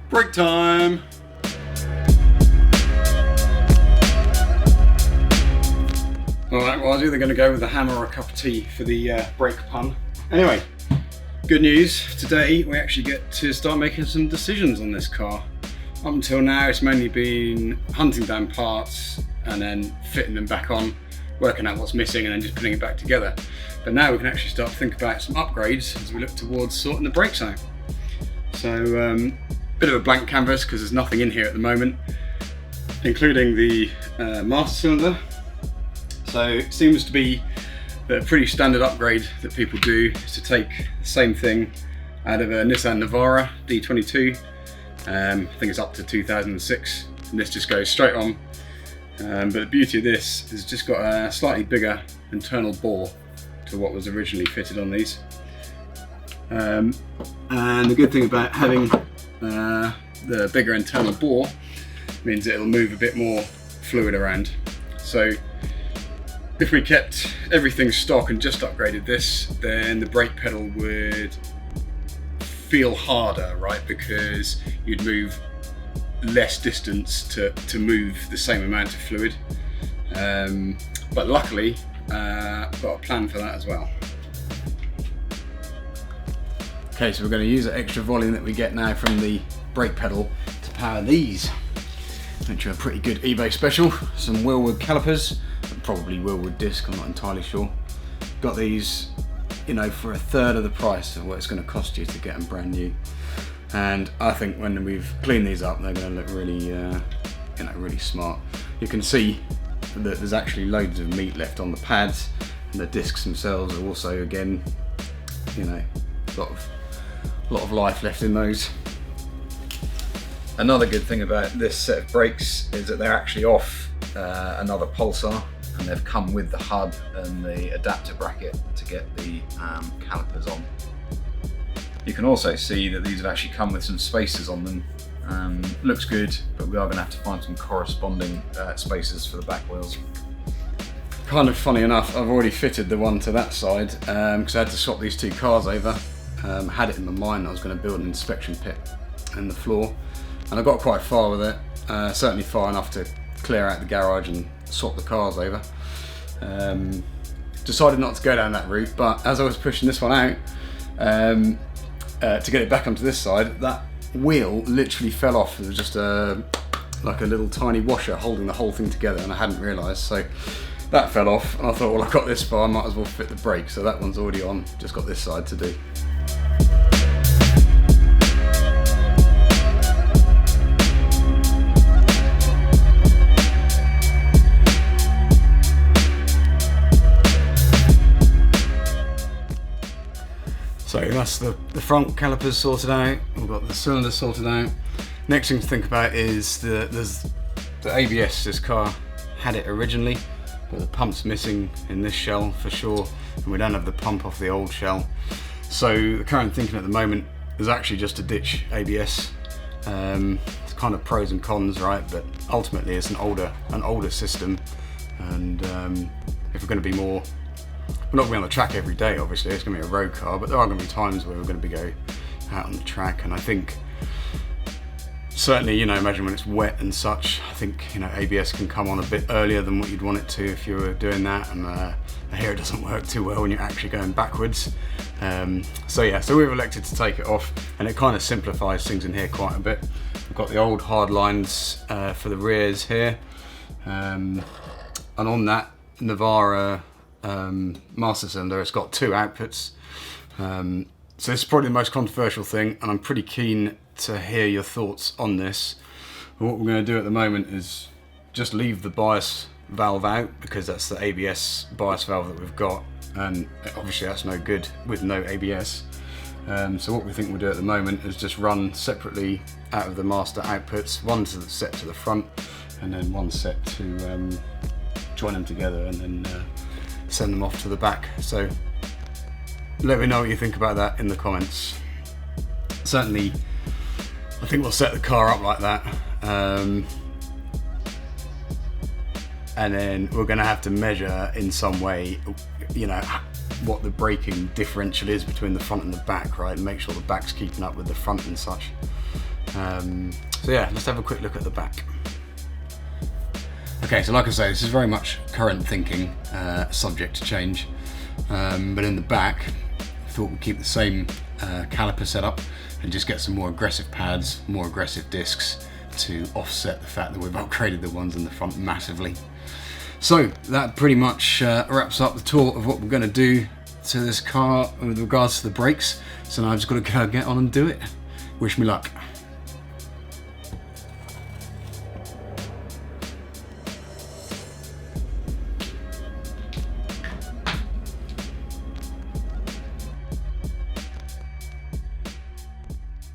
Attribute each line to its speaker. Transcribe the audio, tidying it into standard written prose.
Speaker 1: Break time! Alright, well I was either going to go with a hammer or a cup of tea for the brake pun. Anyway, good news, today we actually get to start making some decisions on this car. Up until now it's mainly been hunting down parts and then fitting them back on, working out what's missing and then just putting it back together. But now we can actually start to think about some upgrades as we look towards sorting the brakes out. So, bit of a blank canvas because there's nothing in here at the moment, including the master cylinder. So it seems to be a pretty standard upgrade that people do is to take the same thing out of a Nissan Navara D22. I think it's up to 2006 and this just goes straight on. But the beauty of this is just got a slightly bigger internal bore to what was originally fitted on these. And the good thing about having the bigger internal bore means that it'll move a bit more fluid around. So if we kept everything stock and just upgraded this, then the brake pedal would feel harder, right? Because you'd move less distance to move the same amount of fluid. But luckily, I've got a plan for that as well. Okay, so we're going to use the extra volume that we get now from the brake pedal to power these, which are a pretty good eBay special. Some Wilwood calipers, probably Wilwood disc, I'm not entirely sure. Got these, you know, for a third of the price of what it's going to cost you to get them brand new. And I think when we've cleaned these up, they're going to look really, you know, really smart. You can see that there's actually loads of meat left on the pads, and the discs themselves are also, again, you know, a lot of life left in those. Another good thing about this set of brakes is that they're actually off another Pulsar, and they've come with the hub and the adapter bracket to get the calipers on. You can also see that these have actually come with some spacers on them. Looks good, but we are going to have to find some corresponding spacers for the back wheels. Kind of funny enough, I've already fitted the one to that side because I had to swap these two cars over. Had it in my mind I was going to build an inspection pit in the floor, and I got quite far with it, certainly far enough to clear out the garage and swap the cars over. Decided not to go down that route, but as I was pushing this one out to get it back onto this side, that wheel literally fell off. It was just like a little tiny washer holding the whole thing together, and I hadn't realised. So that fell off, and I thought, well, I've got this far, I might as well fit the brake. So that one's already on, just got this side to do. So that's the front calipers sorted out, we've got the cylinder sorted out. Next thing to think about is there's the ABS. This car had it originally, but the pump's missing in this shell for sure, and we don't have the pump off the old shell. So the current thinking at the moment is actually just to ditch ABS. It's kind of pros and cons, right? But ultimately it's an older system, and if we're going to be more, we're not going to be on the track every day, obviously, it's going to be a road car, but there are going to be times where we're going to be going out on the track, and I think certainly, you know, imagine when it's wet and such, I think, you know, ABS can come on a bit earlier than what you'd want it to if you were doing that, and I hear it doesn't work too well when you're actually going backwards. So yeah, so we've elected to take it off, and it kind of simplifies things in here quite a bit. We've got the old hard lines for the rears here, and on that Navara master cylinder, it's got two outputs. So this is probably the most controversial thing, and I'm pretty keen to hear your thoughts on this. And what we're going to do at the moment is just leave the bias valve out, because that's the ABS bias valve that we've got, and obviously that's no good with no ABS. So what we think we'll do at the moment is just run separately out of the master outputs, one set to the front and then one set to join them together and then send them off to the back. So let me know what you think about that in the comments. Certainly I think we'll set the car up like that, and then we're going to have to measure in some way, you know, what the braking differential is between the front and the back, right, and make sure the back's keeping up with the front and such. So yeah, let's have a quick look at the back. Okay, so like I say, this is very much current thinking, subject to change. But in the back, I thought we'd keep the same caliper setup and just get some more aggressive pads, more aggressive discs to offset the fact that we've upgraded the ones in the front massively. So that pretty much wraps up the tour of what we're going to do to this car with regards to the brakes. So now I've just got to go get on and do it. Wish me luck.